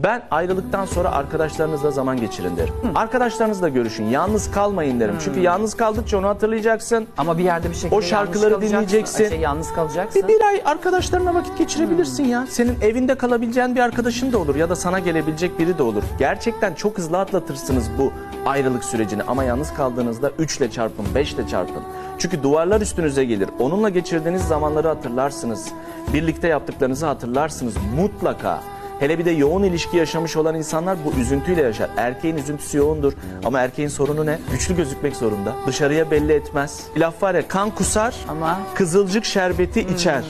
Ben ayrılıktan sonra arkadaşlarınızla zaman geçirin derim. Arkadaşlarınızla görüşün, yalnız kalmayın derim. Çünkü yalnız kaldıkça onu hatırlayacaksın. Ama bir yerde bir şekilde O şarkıları yalnız kalacaksın. dinleyeceksin. Yalnız kalacaksın. Bir ay arkadaşlarına vakit geçirebilirsin ya. Senin evinde kalabileceğin bir arkadaşın da olur ya da sana gelebilecek biri de olur. Gerçekten çok hızlı atlatırsınız bu ayrılık sürecini ama yalnız kaldığınızda 3 ile çarpın, 5 ile çarpın. Çünkü duvarlar üstünüze gelir. Onunla geçirdiğiniz zamanları hatırlarsınız. Birlikte yaptıklarınızı hatırlarsınız mutlaka. Hele bir de yoğun ilişki yaşamış olan insanlar bu üzüntüyle yaşar. Erkeğin üzüntüsü yoğundur ama erkeğin sorunu ne? Güçlü gözükmek zorunda. Dışarıya belli etmez. Bir laf var ya, kan kusar Ama kızılcık şerbeti içer.